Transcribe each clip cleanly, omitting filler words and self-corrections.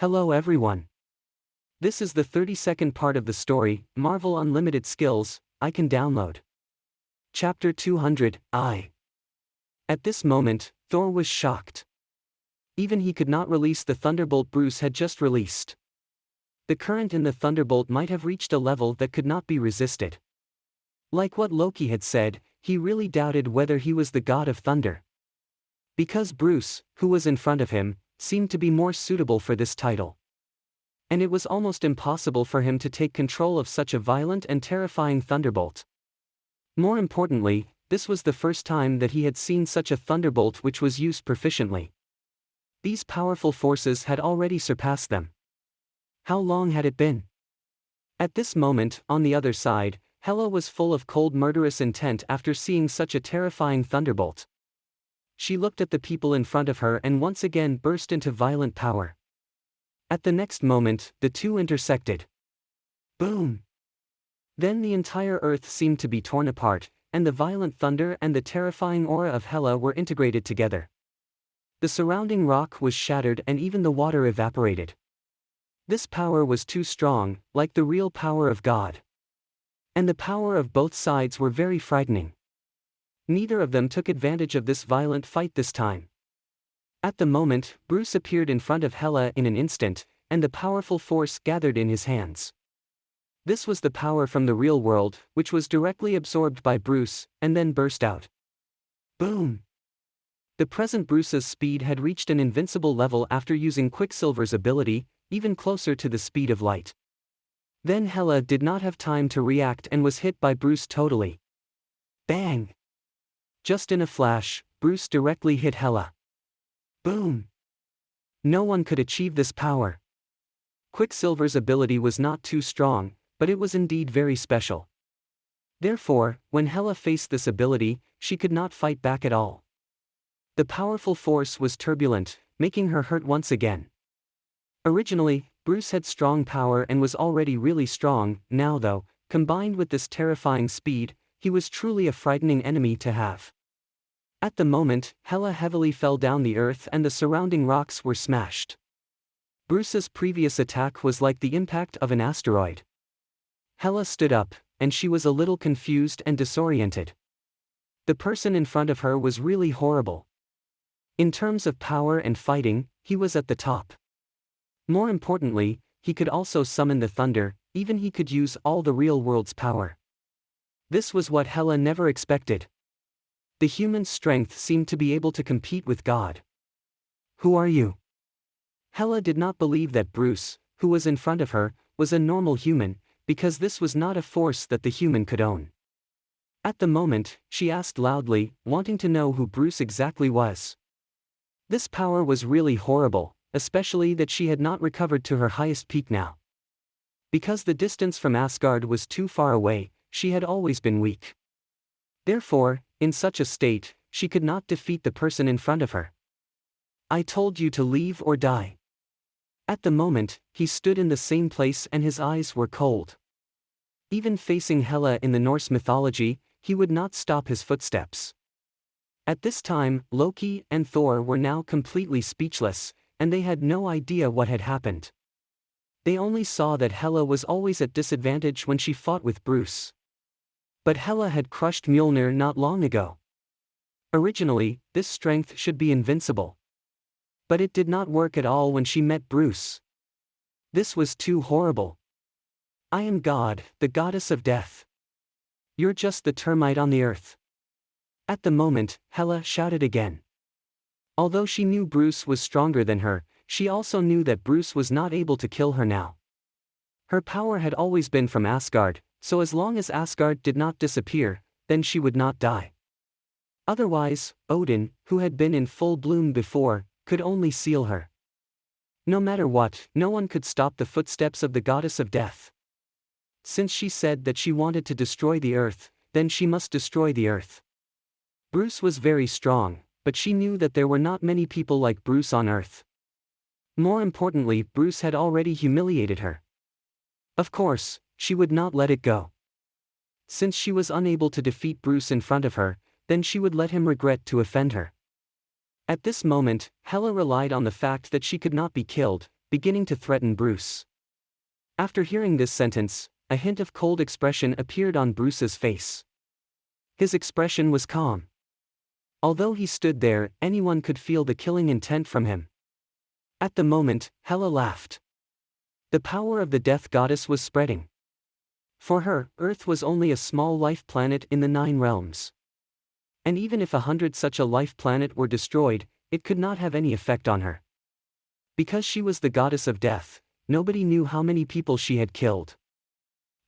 Hello everyone. This is the 32nd part of the story, Marvel Unlimited Skills, I Can Download. Chapter 200, I. At this moment, Thor was shocked. Even he could not release the thunderbolt Bruce had just released. The current in the thunderbolt might have reached a level that could not be resisted. Like what Loki had said, he really doubted whether he was the god of thunder. Because Bruce, who was in front of him, seemed to be more suitable for this title. And it was almost impossible for him to take control of such a violent and terrifying thunderbolt. More importantly, this was the first time that he had seen such a thunderbolt which was used proficiently. These powerful forces had already surpassed them. How long had it been? At this moment, on the other side, Hela was full of cold murderous intent after seeing such a terrifying thunderbolt. She looked at the people in front of her and once again burst into violent power. At the next moment, the two intersected. Boom! Then the entire earth seemed to be torn apart, and the violent thunder and the terrifying aura of Hela were integrated together. The surrounding rock was shattered and even the water evaporated. This power was too strong, like the real power of God. And the power of both sides were very frightening. Neither of them took advantage of this violent fight this time. At the moment, Bruce appeared in front of Hela in an instant, and the powerful force gathered in his hands. This was the power from the real world, which was directly absorbed by Bruce, and then burst out. Boom! The present Bruce's speed had reached an invincible level after using Quicksilver's ability, even closer to the speed of light. Then Hela did not have time to react and was hit by Bruce totally. Bang! Just in a flash, Bruce directly hit Hela. Boom! No one could achieve this power. Quicksilver's ability was not too strong, but it was indeed very special. Therefore, when Hela faced this ability, she could not fight back at all. The powerful force was turbulent, making her hurt once again. Originally, Bruce had strong power and was already really strong. Now though, combined with this terrifying speed, he was truly a frightening enemy to have. At the moment, Hela heavily fell down the earth and the surrounding rocks were smashed. Bruce's previous attack was like the impact of an asteroid. Hela stood up, and she was a little confused and disoriented. The person in front of her was really horrible. In terms of power and fighting, he was at the top. More importantly, he could also summon the thunder, even he could use all the real world's power. This was what Hela never expected. The human's strength seemed to be able to compete with God. Who are you? Hela did not believe that Bruce, who was in front of her, was a normal human, because this was not a force that the human could own. At the moment, she asked loudly, wanting to know who Bruce exactly was. This power was really horrible, especially that she had not recovered to her highest peak now. Because the distance from Asgard was too far away, she had always been weak. Therefore, in such a state, she could not defeat the person in front of her. I told you to leave or die. At the moment, he stood in the same place and his eyes were cold. Even facing Hela in the Norse mythology, he would not stop his footsteps. At this time, Loki and Thor were now completely speechless, and they had no idea what had happened. They only saw that Hela was always at disadvantage when she fought with Bruce. But Hela had crushed Mjolnir not long ago. Originally, this strength should be invincible. But it did not work at all when she met Bruce. This was too horrible. I am God, the goddess of death. You're just the termite on the earth. At the moment, Hela shouted again. Although she knew Bruce was stronger than her, she also knew that Bruce was not able to kill her now. Her power had always been from Asgard, so as long as Asgard did not disappear, then she would not die. Otherwise, Odin, who had been in full bloom before, could only seal her. No matter what, no one could stop the footsteps of the goddess of death. Since she said that she wanted to destroy the earth, then she must destroy the earth. Bruce was very strong, but she knew that there were not many people like Bruce on earth. More importantly, Bruce had already humiliated her. Of course, she would not let it go. Since she was unable to defeat Bruce in front of her, then she would let him regret to offend her. At this moment, Hela relied on the fact that she could not be killed, beginning to threaten Bruce. After hearing this sentence, a hint of cold expression appeared on Bruce's face. His expression was calm. Although he stood there, anyone could feel the killing intent from him. At the moment, Hela laughed. The power of the death goddess was spreading. For her, Earth was only a small life planet in the 9 realms. And even if 100 such a life planet were destroyed, it could not have any effect on her. Because she was the goddess of death, nobody knew how many people she had killed.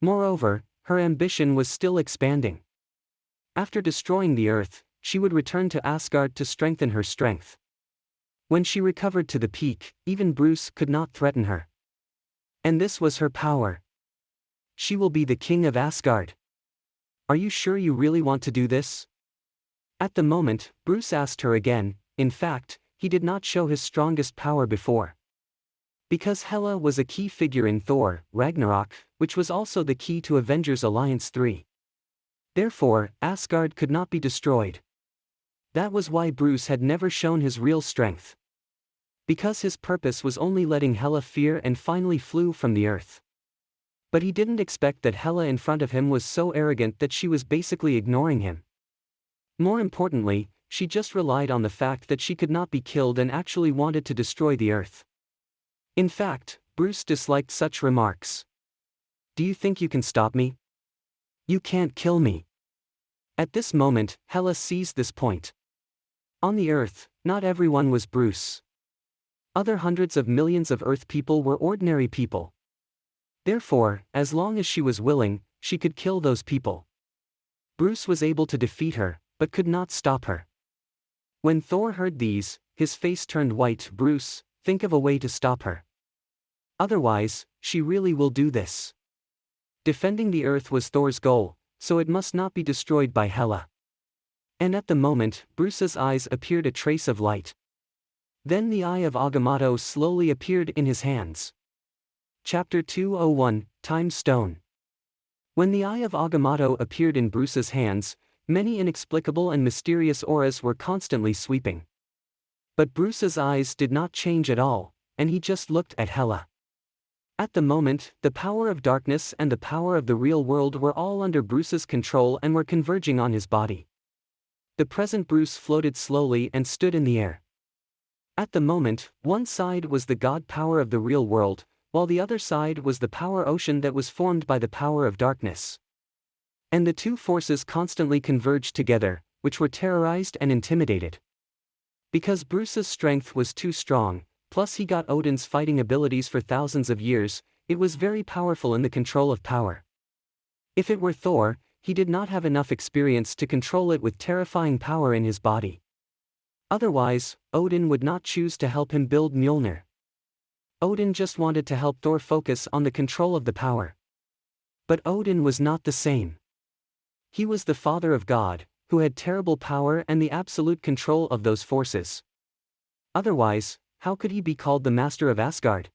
Moreover, her ambition was still expanding. After destroying the Earth, she would return to Asgard to strengthen her strength. When she recovered to the peak, even Bruce could not threaten her. And this was her power. She will be the king of Asgard. Are you sure you really want to do this? At the moment, Bruce asked her again. In fact, he did not show his strongest power before. Because Hela was a key figure in Thor, Ragnarok, which was also the key to Avengers Alliance 3. Therefore, Asgard could not be destroyed. That was why Bruce had never shown his real strength. Because his purpose was only letting Hela fear and finally flew from the earth. But he didn't expect that Hela in front of him was so arrogant that she was basically ignoring him. More importantly, she just relied on the fact that she could not be killed and actually wanted to destroy the earth. In fact, Bruce disliked such remarks. Do you think you can stop me? You can't kill me. At this moment, Hela seized this point. On the earth, not everyone was Bruce. Other hundreds of millions of Earth people were ordinary people. Therefore, as long as she was willing, she could kill those people. Bruce was able to defeat her, but could not stop her. When Thor heard these, his face turned white. Bruce, think of a way to stop her. Otherwise, she really will do this. Defending the earth was Thor's goal, so it must not be destroyed by Hela. And at the moment, Bruce's eyes appeared a trace of light. Then the eye of Agamotto slowly appeared in his hands. Chapter 201, Time Stone. When the eye of Agamotto appeared in Bruce's hands, many inexplicable and mysterious auras were constantly sweeping. But Bruce's eyes did not change at all, and he just looked at Hela. At the moment, the power of darkness and the power of the real world were all under Bruce's control and were converging on his body. The present Bruce floated slowly and stood in the air. At the moment, one side was the god power of the real world, while the other side was the power ocean that was formed by the power of darkness. And the two forces constantly converged together, which were terrorized and intimidated. Because Bruce's strength was too strong, plus he got Odin's fighting abilities for thousands of years, it was very powerful in the control of power. If it were Thor, he did not have enough experience to control it with terrifying power in his body. Otherwise, Odin would not choose to help him build Mjolnir. Odin just wanted to help Thor focus on the control of the power. But Odin was not the same. He was the father of God, who had terrible power and the absolute control of those forces. Otherwise, how could he be called the master of Asgard?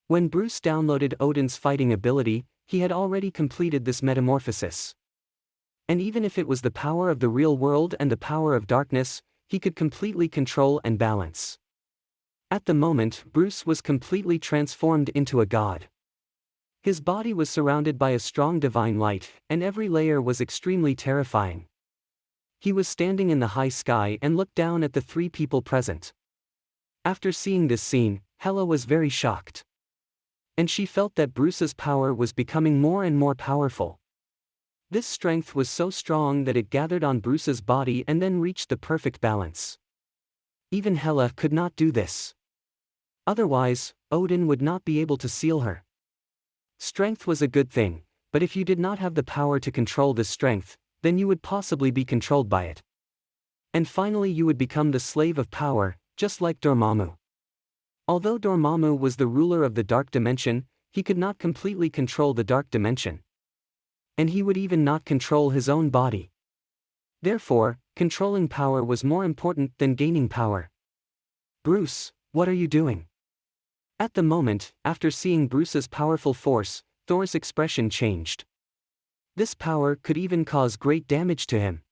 When Bruce downloaded Odin's fighting ability, he had already completed this metamorphosis. And even if it was the power of the real world and the power of darkness, he could completely control and balance. At the moment, Bruce was completely transformed into a god. His body was surrounded by a strong divine light, and every layer was extremely terrifying. He was standing in the high sky and looked down at the three people present. After seeing this scene, Hela was very shocked. And she felt that Bruce's power was becoming more and more powerful. This strength was so strong that it gathered on Bruce's body and then reached the perfect balance. Even Hela could not do this. Otherwise, Odin would not be able to seal her. Strength was a good thing, but if you did not have the power to control this strength, then you would possibly be controlled by it. And finally you would become the slave of power, just like Dormammu. Although Dormammu was the ruler of the dark dimension, he could not completely control the dark dimension. And he would even not control his own body. Therefore, controlling power was more important than gaining power. Bruce, what are you doing? At the moment, after seeing Bruce's powerful force, Thor's expression changed. This power could even cause great damage to him.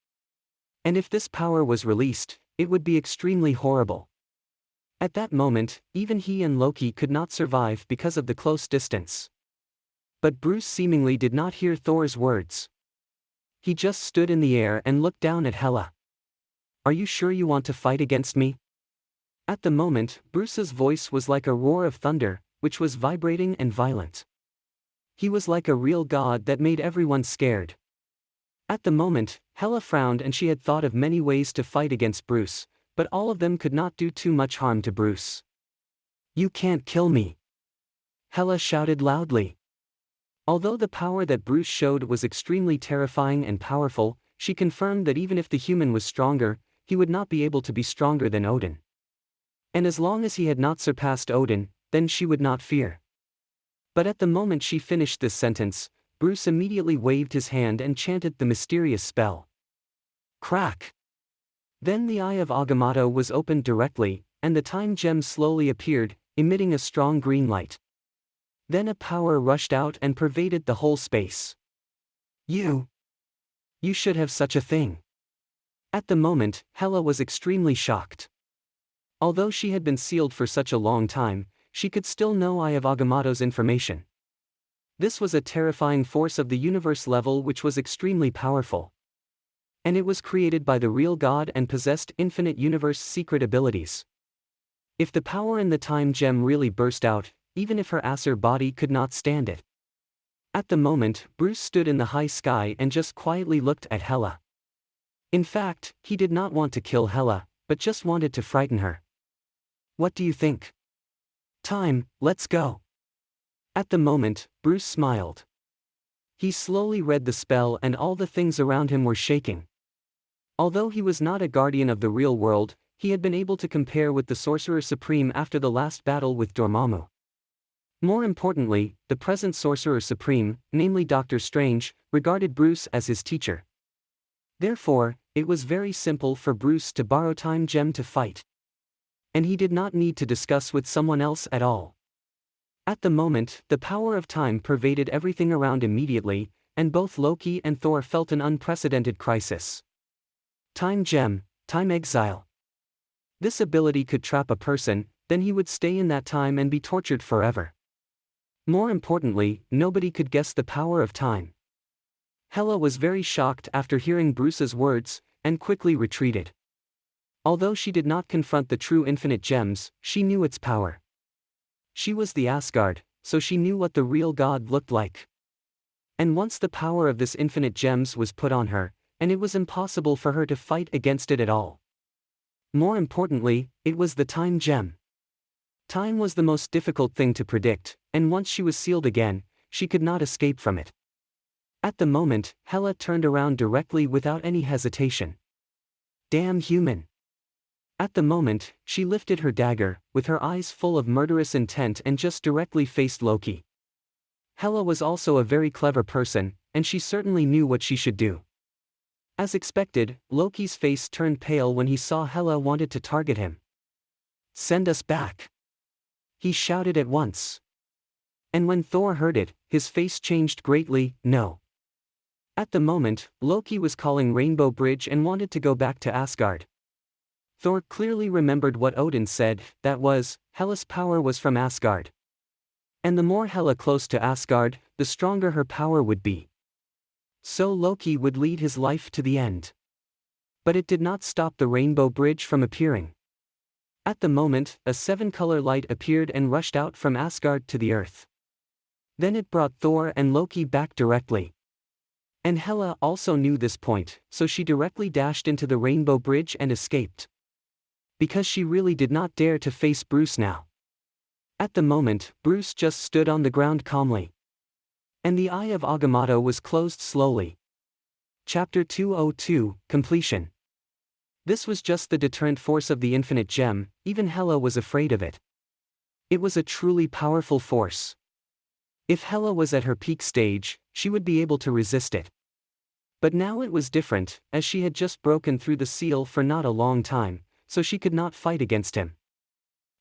And if this power was released, it would be extremely horrible. At that moment, even he and Loki could not survive because of the close distance. But Bruce seemingly did not hear Thor's words. He just stood in the air and looked down at Hela. "Are you sure you want to fight against me?" At the moment, Bruce's voice was like a roar of thunder, which was vibrating and violent. He was like a real god that made everyone scared. At the moment, Hela frowned and she had thought of many ways to fight against Bruce, but all of them could not do too much harm to Bruce. "You can't kill me!" Hela shouted loudly. Although the power that Bruce showed was extremely terrifying and powerful, she confirmed that even if the human was stronger, he would not be able to be stronger than Odin. And as long as he had not surpassed Odin, then she would not fear. But at the moment she finished this sentence, Bruce immediately waved his hand and chanted the mysterious spell. Crack! Then the eye of Agamotto was opened directly, and the time gem slowly appeared, emitting a strong green light. Then a power rushed out and pervaded the whole space. You should have such a thing." At the moment, Hela was extremely shocked. Although she had been sealed for such a long time, she could still know Eye of Agamotto's information. This was a terrifying force of the universe level which was extremely powerful. And it was created by the real God and possessed infinite universe secret abilities. If the power in the time gem really burst out, even if her Aesir body could not stand it. At the moment, Bruce stood in the high sky and just quietly looked at Hela. In fact, he did not want to kill Hela, but just wanted to frighten her. "What do you think?" "Time, let's go." At the moment, Bruce smiled. He slowly read the spell and all the things around him were shaking. Although he was not a guardian of the real world, he had been able to compare with the Sorcerer Supreme after the last battle with Dormammu. More importantly, the present Sorcerer Supreme, namely Doctor Strange, regarded Bruce as his teacher. Therefore, it was very simple for Bruce to borrow Time Gem to fight. And he did not need to discuss with someone else at all. At the moment, the power of time pervaded everything around immediately, and both Loki and Thor felt an unprecedented crisis. Time Gem, Time Exile. This ability could trap a person, then he would stay in that time and be tortured forever. More importantly, nobody could guess the power of time. Hela was very shocked after hearing Bruce's words, and quickly retreated. Although she did not confront the true infinite gems, she knew its power. She was the Asgard, so she knew what the real god looked like. And once the power of this infinite gems was put on her, and it was impossible for her to fight against it at all. More importantly, it was the time gem. Time was the most difficult thing to predict, and once she was sealed again, she could not escape from it. At the moment, Hela turned around directly without any hesitation. Damn human. At the moment, she lifted her dagger, with her eyes full of murderous intent and just directly faced Loki. Hela was also a very clever person, and she certainly knew what she should do. As expected, Loki's face turned pale when he saw Hela wanted to target him. "Send us back!" he shouted at once. And when Thor heard it, his face changed greatly. "No." At the moment, Loki was calling Rainbow Bridge and wanted to go back to Asgard. Thor clearly remembered what Odin said, that was, Hela's power was from Asgard. And the more Hela close to Asgard, the stronger her power would be. So Loki would lead his life to the end. But it did not stop the Rainbow Bridge from appearing. At the moment, a 7-color light appeared and rushed out from Asgard to the earth. Then it brought Thor and Loki back directly. And Hela also knew this point, so she directly dashed into the Rainbow Bridge and escaped. Because she really did not dare to face Bruce now. At the moment, Bruce just stood on the ground calmly. And the Eye of Agamotto was closed slowly. Chapter 202, Completion. This was just the deterrent force of the infinite gem, even Hela was afraid of it. It was a truly powerful force. If Hela was at her peak stage, she would be able to resist it. But now it was different, as she had just broken through the seal for not a long time, so she could not fight against him.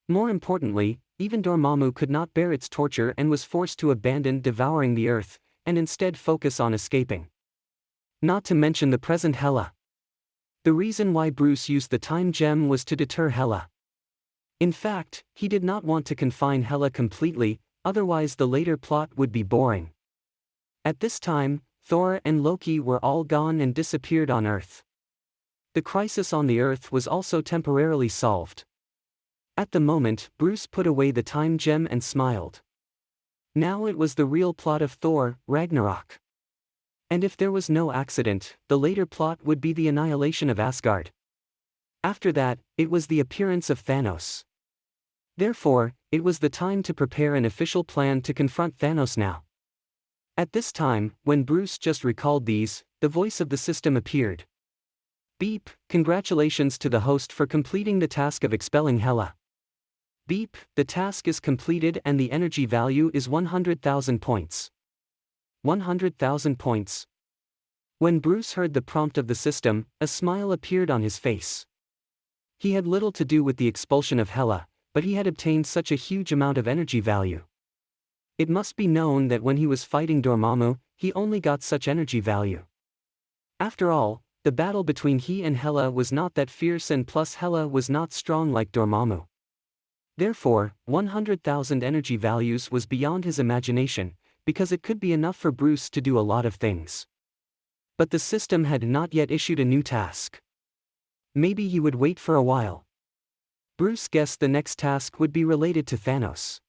More importantly, even Dormammu could not bear its torture and was forced to abandon devouring the earth, and instead focus on escaping. Not to mention the present Hela. The reason why Bruce used the time gem was to deter Hela. In fact, he did not want to confine Hela completely, otherwise the later plot would be boring. At this time, Thor and Loki were all gone and disappeared on Earth. The crisis on the Earth was also temporarily solved. At the moment, Bruce put away the time gem and smiled. Now it was the real plot of Thor, Ragnarok. And if there was no accident, the later plot would be the annihilation of Asgard. After that, it was the appearance of Thanos. Therefore, it was the time to prepare an official plan to confront Thanos now. At this time, when Bruce just recalled these, the voice of the system appeared. Beep, congratulations to the host for completing the task of expelling Hela. Beep, the task is completed and the energy value is 100,000 points. 100,000 points. When Bruce heard the prompt of the system, a smile appeared on his face. He had little to do with the expulsion of Hela, but he had obtained such a huge amount of energy value. It must be known that when he was fighting Dormammu, he only got such energy value. After all, the battle between he and Hela was not that fierce, and plus Hela was not strong like Dormammu. Therefore, 100,000 energy values was beyond his imagination, because it could be enough for Bruce to do a lot of things. But the system had not yet issued a new task. Maybe he would wait for a while. Bruce guessed the next task would be related to Thanos.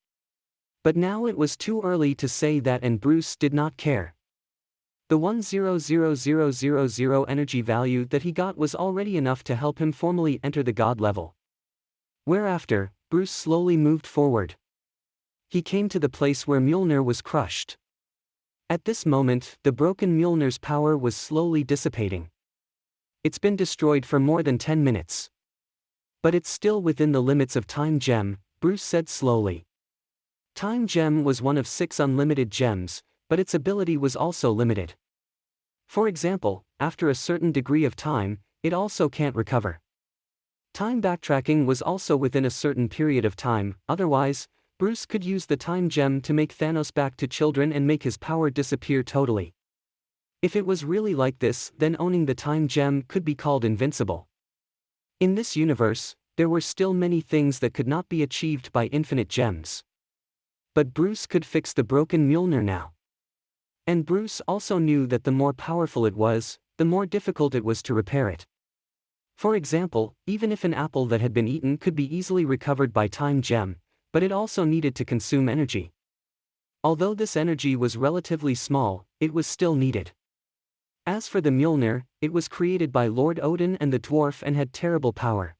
But now it was too early to say that, and Bruce did not care. The 100,000 energy value that he got was already enough to help him formally enter the god level. Whereafter, Bruce slowly moved forward. He came to the place where Mjolnir was crushed. At this moment, the broken Mjolnir's power was slowly dissipating. It's been destroyed for more than 10 minutes. But it's still within the limits of Time Gem, Bruce said slowly. Time Gem was one of 6 unlimited gems, but its ability was also limited. For example, after a certain degree of time, it also can't recover. Time backtracking was also within a certain period of time, otherwise, Bruce could use the Time Gem to make Thanos back to children and make his power disappear totally. If it was really like this, then owning the Time Gem could be called invincible. In this universe, there were still many things that could not be achieved by infinite gems. But Bruce could fix the broken Mjolnir now. And Bruce also knew that the more powerful it was, the more difficult it was to repair it. For example, even if an apple that had been eaten could be easily recovered by Time Gem, but it also needed to consume energy. Although this energy was relatively small, it was still needed. As for the Mjolnir, it was created by Lord Odin and the dwarf and had terrible power.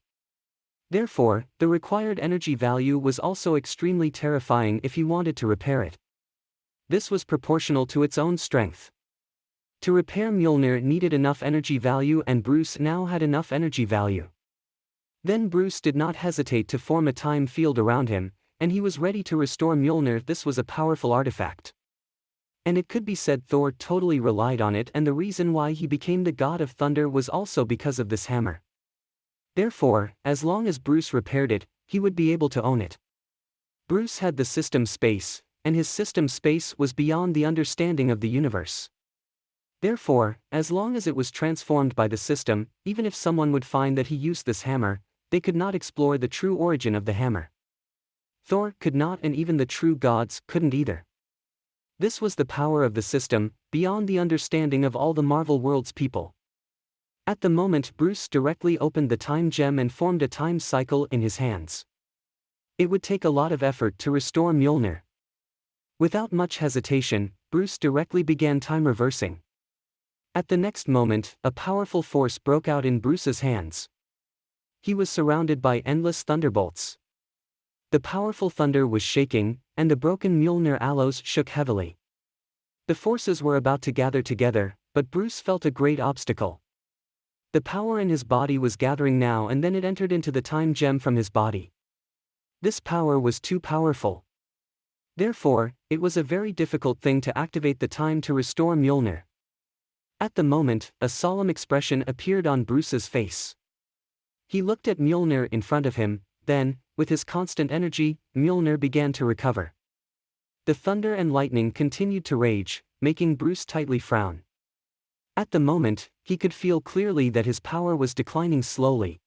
Therefore, the required energy value was also extremely terrifying if he wanted to repair it. This was proportional to its own strength. To repair Mjolnir needed enough energy value, and Bruce now had enough energy value. Then Bruce did not hesitate to form a time field around him, and he was ready to restore Mjolnir. This was a powerful artifact. And it could be said Thor totally relied on it, and the reason why he became the god of thunder was also because of this hammer. Therefore, as long as Bruce repaired it, he would be able to own it. Bruce had the system space, and his system space was beyond the understanding of the universe. Therefore, as long as it was transformed by the system, even if someone would find that he used this hammer, they could not explore the true origin of the hammer. Thor could not, and even the true gods couldn't either. This was the power of the system, beyond the understanding of all the Marvel World's people. At the moment, Bruce directly opened the Time Gem and formed a time cycle in his hands. It would take a lot of effort to restore Mjolnir. Without much hesitation, Bruce directly began time reversing. At the next moment, a powerful force broke out in Bruce's hands. He was surrounded by endless thunderbolts. The powerful thunder was shaking, and the broken Mjolnir aloes shook heavily. The forces were about to gather together, but Bruce felt a great obstacle. The power in his body was gathering now, and then it entered into the Time Gem from his body. This power was too powerful. Therefore, it was a very difficult thing to activate the time to restore Mjolnir. At the moment, a solemn expression appeared on Bruce's face. He looked at Mjolnir in front of him, then, with his constant energy, Mjolnir began to recover. The thunder and lightning continued to rage, making Bruce tightly frown. At the moment, he could feel clearly that his power was declining slowly.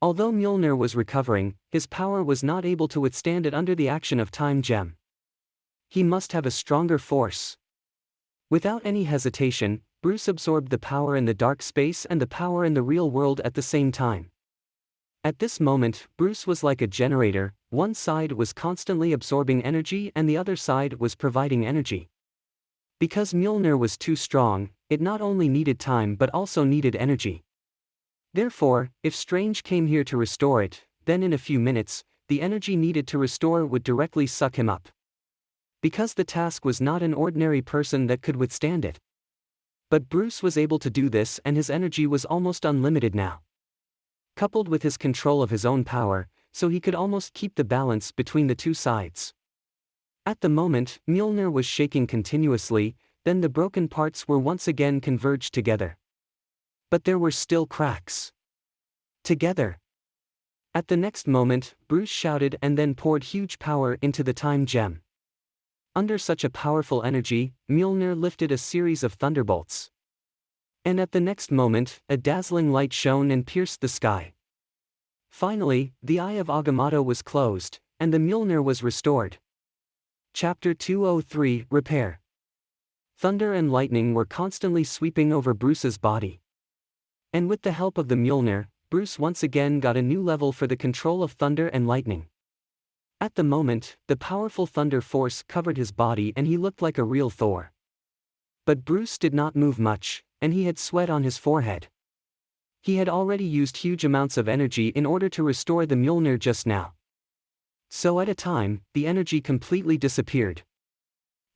Although Mjolnir was recovering, his power was not able to withstand it under the action of Time Gem. He must have a stronger force. Without any hesitation, Bruce absorbed the power in the dark space and the power in the real world at the same time. At this moment, Bruce was like a generator. One side was constantly absorbing energy and the other side was providing energy. Because Mjolnir was too strong, it not only needed time but also needed energy. Therefore, if Strange came here to restore it, then in a few minutes, the energy needed to restore would directly suck him up. Because the task was not an ordinary person that could withstand it. But Bruce was able to do this and his energy was almost unlimited now. Coupled with his control of his own power, so he could almost keep the balance between the two sides. At the moment, Mjolnir was shaking continuously, then the broken parts were once again converged together. But there were still cracks. Together. At the next moment, Bruce shouted and then poured huge power into the Time Gem. Under such a powerful energy, Mjolnir lifted a series of thunderbolts. And at the next moment, a dazzling light shone and pierced the sky. Finally, the Eye of Agamotto was closed, and the Mjolnir was restored. Chapter 203 Repair. Thunder and lightning were constantly sweeping over Bruce's body. And with the help of the Mjolnir, Bruce once again got a new level for the control of thunder and lightning. At the moment, the powerful thunder force covered his body and he looked like a real Thor. But Bruce did not move much, and he had sweat on his forehead. He had already used huge amounts of energy in order to restore the Mjolnir just now. So at a time, the energy completely disappeared.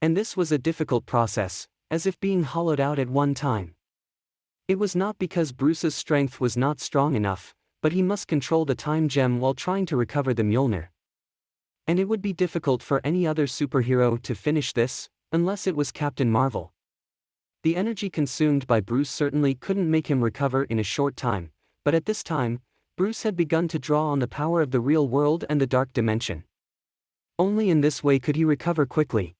And this was a difficult process, as if being hollowed out at one time. It was not because Bruce's strength was not strong enough, but he must control the Time Gem while trying to recover the Mjolnir. And it would be difficult for any other superhero to finish this, unless it was Captain Marvel. The energy consumed by Bruce certainly couldn't make him recover in a short time, but at this time, Bruce had begun to draw on the power of the real world and the dark dimension. Only in this way could he recover quickly.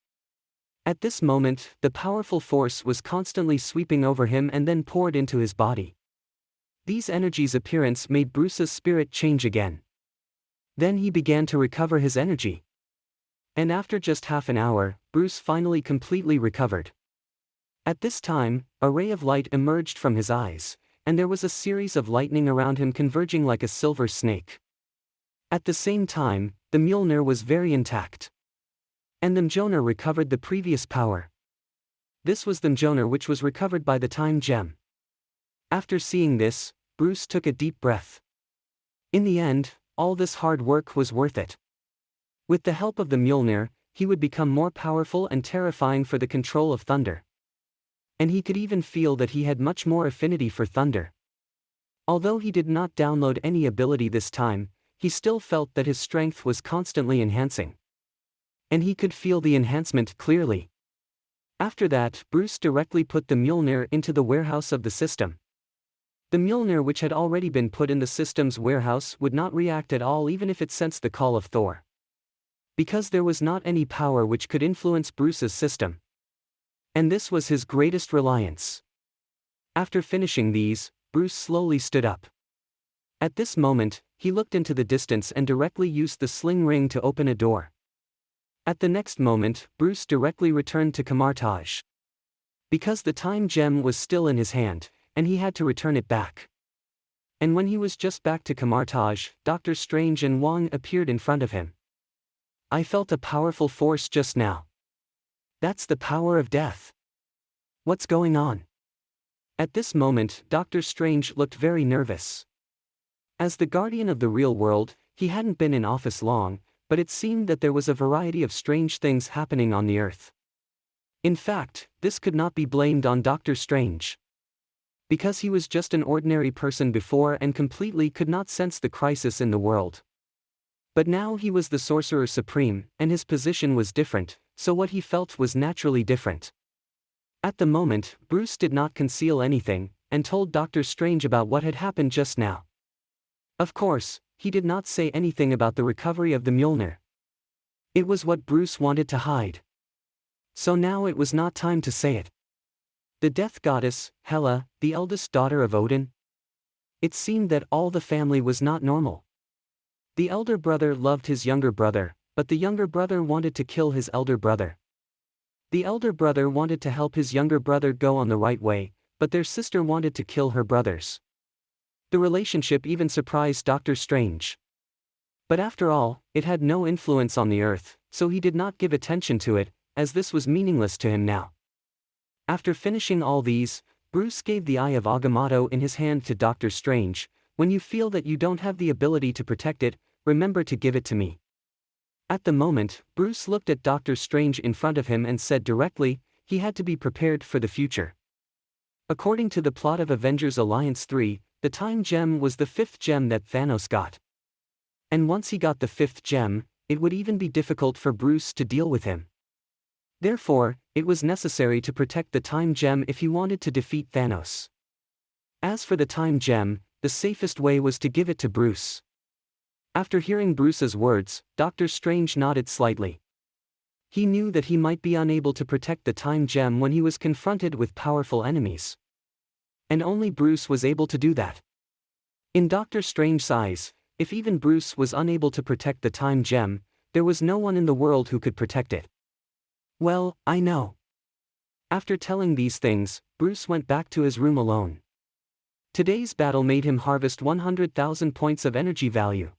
At this moment, the powerful force was constantly sweeping over him and then poured into his body. These energies' appearance made Bruce's spirit change again. Then he began to recover his energy. And after just half an hour, Bruce finally completely recovered. At this time, a ray of light emerged from his eyes, and there was a series of lightning around him converging like a silver snake. At the same time, the Mjolnir was very intact. And the Mjolnir recovered the previous power. This was the Mjolnir which was recovered by the Time Gem. After seeing this, Bruce took a deep breath. In the end, all this hard work was worth it. With the help of the Mjolnir, he would become more powerful and terrifying for the control of thunder. And he could even feel that he had much more affinity for thunder. Although he did not download any ability this time, he still felt that his strength was constantly enhancing. And he could feel the enhancement clearly. After that, Bruce directly put the Mjolnir into the warehouse of the system. The Mjolnir which had already been put in the system's warehouse would not react at all even if it sensed the call of Thor. Because there was not any power which could influence Bruce's system. And this was his greatest reliance. After finishing these, Bruce slowly stood up. At this moment, he looked into the distance and directly used the sling ring to open a door. At the next moment, Bruce directly returned to Camartage. Because the Time Gem was still in his hand, and he had to return it back. And when he was just back to Camartage, Doctor Strange and Wong appeared in front of him. I felt a powerful force just now. That's the power of death. What's going on? At this moment, Doctor Strange looked very nervous. As the guardian of the real world, he hadn't been in office long, but it seemed that there was a variety of strange things happening on the Earth. In fact, this could not be blamed on Doctor Strange. Because he was just an ordinary person before and completely could not sense the crisis in the world. But now he was the Sorcerer Supreme, and his position was different, so what he felt was naturally different. At the moment, Bruce did not conceal anything, and told Doctor Strange about what had happened just now. Of course, he did not say anything about the recovery of the Mjolnir. It was what Bruce wanted to hide. So now it was not time to say it. The death goddess, Hela, the eldest daughter of Odin? It seemed that all the family was not normal. The elder brother loved his younger brother, but the younger brother wanted to kill his elder brother. The elder brother wanted to help his younger brother go on the right way, but their sister wanted to kill her brothers. The relationship even surprised Doctor Strange. But after all, it had no influence on the Earth, so he did not give attention to it, as this was meaningless to him now. After finishing all these, Bruce gave the Eye of Agamotto in his hand to Doctor Strange. When you feel that you don't have the ability to protect it, remember to give it to me. At the moment, Bruce looked at Doctor Strange in front of him and said directly, he had to be prepared for the future. According to the plot of Avengers Alliance 3, the Time Gem was the 5th gem that Thanos got. And once he got the 5th gem, it would even be difficult for Bruce to deal with him. Therefore, it was necessary to protect the Time Gem if he wanted to defeat Thanos. As for the Time Gem, the safest way was to give it to Bruce. After hearing Bruce's words, Doctor Strange nodded slightly. He knew that he might be unable to protect the Time Gem when he was confronted with powerful enemies. And only Bruce was able to do that. In Doctor Strange's eyes, if even Bruce was unable to protect the Time Gem, there was no one in the world who could protect it. Well, I know. After telling these things, Bruce went back to his room alone. Today's battle made him harvest 100,000 points of energy value.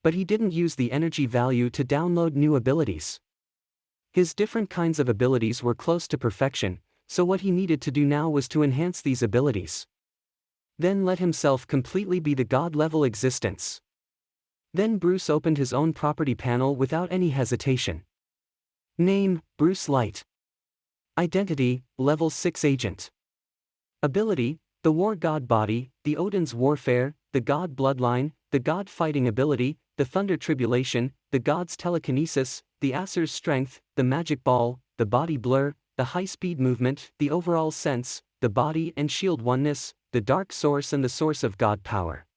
But he didn't use the energy value to download new abilities. His different kinds of abilities were close to perfection, so what he needed to do now was to enhance these abilities. Then let himself completely be the god-level existence. Then Bruce opened his own property panel without any hesitation. Name, Bruce Lite. Identity, Level 6 Agent. Ability, the War God Body, the Odin's Warfare, the God Bloodline, the God Fighting Ability, the Thunder Tribulation, the God's Telekinesis, the Acer's Strength, the Magic Ball, the Body Blur, the High-Speed Movement, the Overall Sense, the Body and Shield Oneness, the Dark Source and the Source of God Power.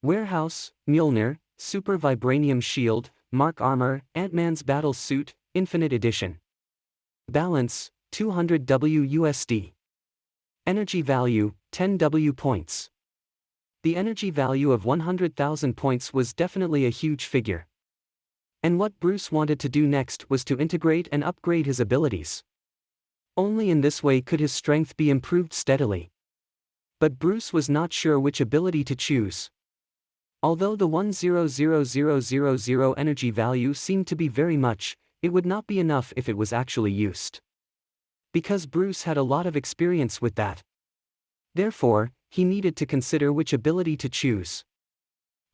Warehouse, Mjolnir, Super Vibranium Shield, Mark Armor, Ant-Man's Battle Suit, Infinite Edition. Balance, 200 WUSD. Energy value, 10 W points. The energy value of 100,000 points was definitely a huge figure. And what Bruce wanted to do next was to integrate and upgrade his abilities. Only in this way could his strength be improved steadily. But Bruce was not sure which ability to choose. Although the 100,000 energy value seemed to be very much, it would not be enough if it was actually used. Because Bruce had a lot of experience with that. Therefore, he needed to consider which ability to choose.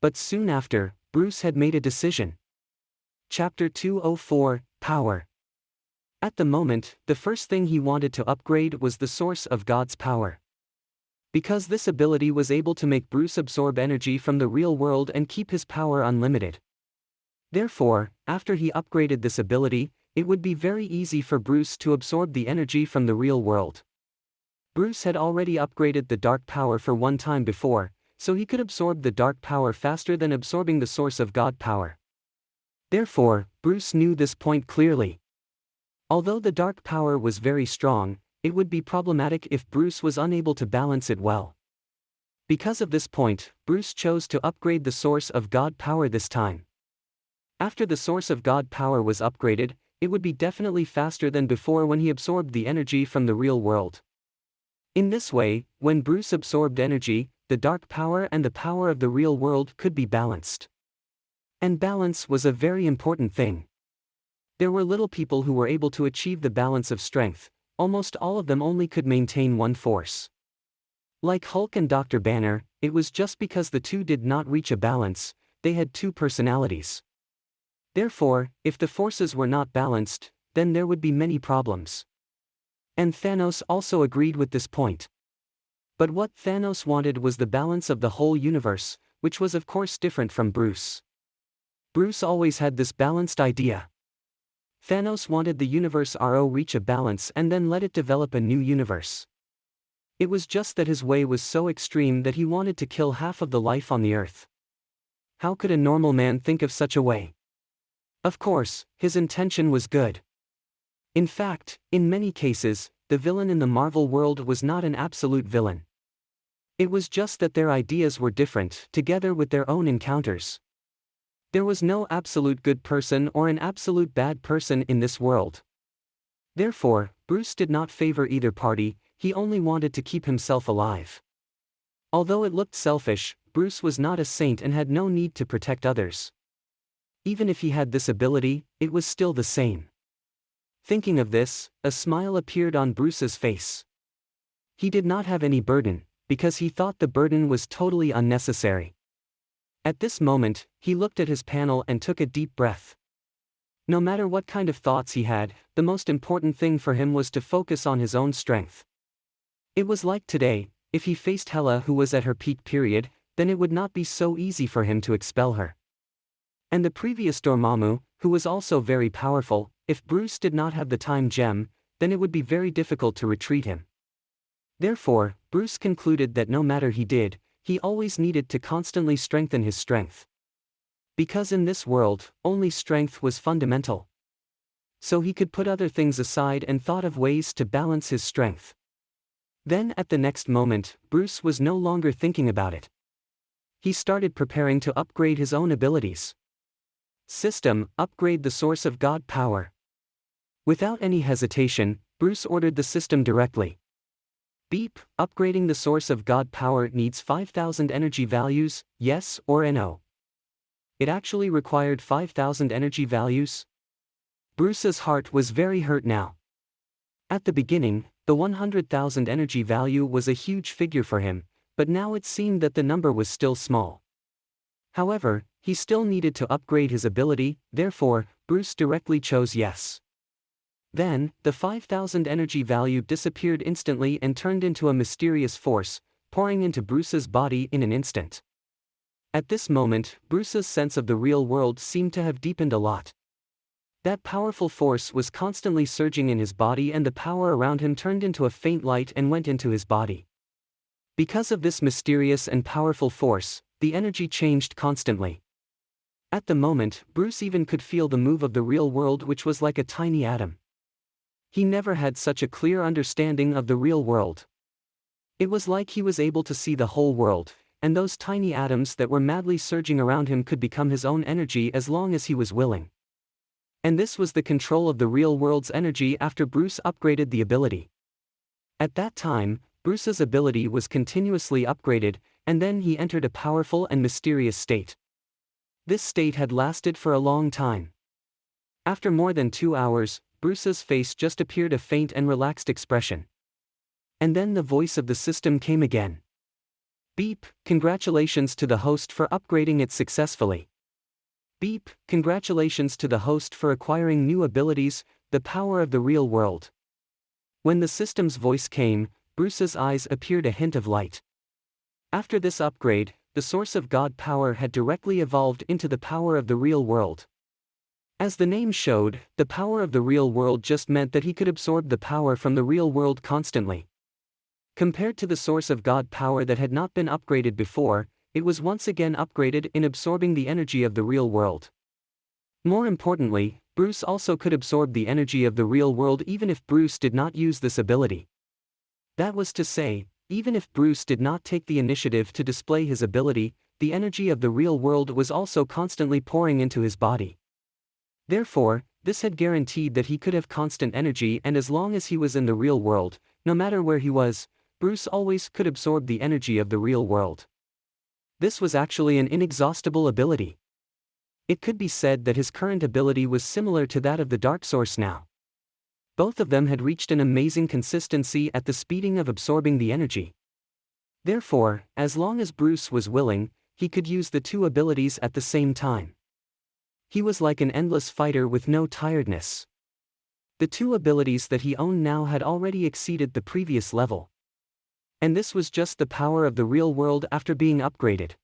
But soon after, Bruce had made a decision. Chapter 204, Power. At the moment, the first thing he wanted to upgrade was the source of God's power. Because this ability was able to make Bruce absorb energy from the real world and keep his power unlimited. Therefore, after he upgraded this ability, it would be very easy for Bruce to absorb the energy from the real world. Bruce had already upgraded the dark power for one time before, so he could absorb the dark power faster than absorbing the source of God power. Therefore, Bruce knew this point clearly. Although the dark power was very strong, it would be problematic if Bruce was unable to balance it well. Because of this point, Bruce chose to upgrade the source of God power this time. After the source of God power was upgraded, it would be definitely faster than before when he absorbed the energy from the real world. In this way, when Bruce absorbed energy, the dark power and the power of the real world could be balanced. And balance was a very important thing. There were little people who were able to achieve the balance of strength, almost all of them only could maintain one force. Like Hulk and Dr. Banner, it was just because the two did not reach a balance, they had two personalities. Therefore, if the forces were not balanced, then there would be many problems. And Thanos also agreed with this point. But what Thanos wanted was the balance of the whole universe, which was of course different from Bruce. Bruce always had this balanced idea. Thanos wanted the universe to reach a balance and then let it develop a new universe. It was just that his way was so extreme that he wanted to kill half of the life on the earth. How could a normal man think of such a way? Of course, his intention was good. In fact, in many cases, the villain in the Marvel world was not an absolute villain. It was just that their ideas were different, together with their own encounters. There was no absolute good person or an absolute bad person in this world. Therefore, Bruce did not favor either party, he only wanted to keep himself alive. Although it looked selfish, Bruce was not a saint and had no need to protect others. Even if he had this ability, it was still the same. Thinking of this, a smile appeared on Bruce's face. He did not have any burden, because he thought the burden was totally unnecessary. At this moment, he looked at his panel and took a deep breath. No matter what kind of thoughts he had, the most important thing for him was to focus on his own strength. It was like today, if he faced Hela who was at her peak period, then it would not be so easy for him to expel her. And the previous Dormammu, who was also very powerful, if Bruce did not have the time gem, then it would be very difficult to retreat him. Therefore, Bruce concluded that no matter he did, he always needed to constantly strengthen his strength. Because in this world, only strength was fundamental. So he could put other things aside and thought of ways to balance his strength. Then at the next moment, Bruce was no longer thinking about it. He started preparing to upgrade his own abilities. System, upgrade the source of God power. Without any hesitation, Bruce ordered the system directly. Beep, upgrading the source of God power needs 5,000 energy values, yes or no. It actually required 5,000 energy values? Bruce's heart was very hurt now. At the beginning, the 100,000 energy value was a huge figure for him, but now it seemed that the number was still small. However, he still needed to upgrade his ability, therefore, Bruce directly chose yes. Then, the 5,000 energy value disappeared instantly and turned into a mysterious force, pouring into Bruce's body in an instant. At this moment, Bruce's sense of the real world seemed to have deepened a lot. That powerful force was constantly surging in his body and the power around him turned into a faint light and went into his body. Because of this mysterious and powerful force, the energy changed constantly. At the moment, Bruce even could feel the move of the real world, which was like a tiny atom. He never had such a clear understanding of the real world. It was like he was able to see the whole world, and those tiny atoms that were madly surging around him could become his own energy as long as he was willing. And this was the control of the real world's energy after Bruce upgraded the ability. At that time, Bruce's ability was continuously upgraded, and then he entered a powerful and mysterious state. This state had lasted for a long time. After more than 2 hours, Bruce's face just appeared a faint and relaxed expression. And then the voice of the system came again. Beep, congratulations to the host for upgrading it successfully. Beep, congratulations to the host for acquiring new abilities, the power of the real world. When the system's voice came, Bruce's eyes appeared a hint of light. After this upgrade, the source of God power had directly evolved into the power of the real world. As the name showed, the power of the real world just meant that he could absorb the power from the real world constantly. Compared to the source of God power that had not been upgraded before, it was once again upgraded in absorbing the energy of the real world. More importantly, Bruce also could absorb the energy of the real world even if Bruce did not use this ability. That was to say, even if Bruce did not take the initiative to display his ability, the energy of the real world was also constantly pouring into his body. Therefore, this had guaranteed that he could have constant energy, and as long as he was in the real world, no matter where he was, Bruce always could absorb the energy of the real world. This was actually an inexhaustible ability. It could be said that his current ability was similar to that of the Dark Source now. Both of them had reached an amazing consistency at the speeding of absorbing the energy. Therefore, as long as Bruce was willing, he could use the two abilities at the same time. He was like an endless fighter with no tiredness. The two abilities that he owned now had already exceeded the previous level. And this was just the power of the real world after being upgraded.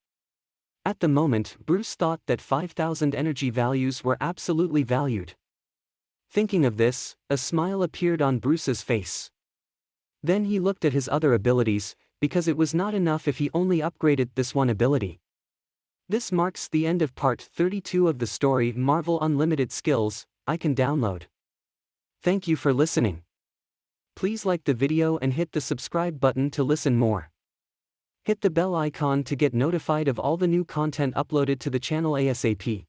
At the moment, Bruce thought that 5,000 energy values were absolutely valued. Thinking of this, a smile appeared on Bruce's face. Then he looked at his other abilities, because it was not enough if he only upgraded this one ability. This marks the end of part 32 of the story Marvel Unlimited Skills, I Can Download. Thank you for listening. Please like the video and hit the subscribe button to listen more. Hit the bell icon to get notified of all the new content uploaded to the channel ASAP.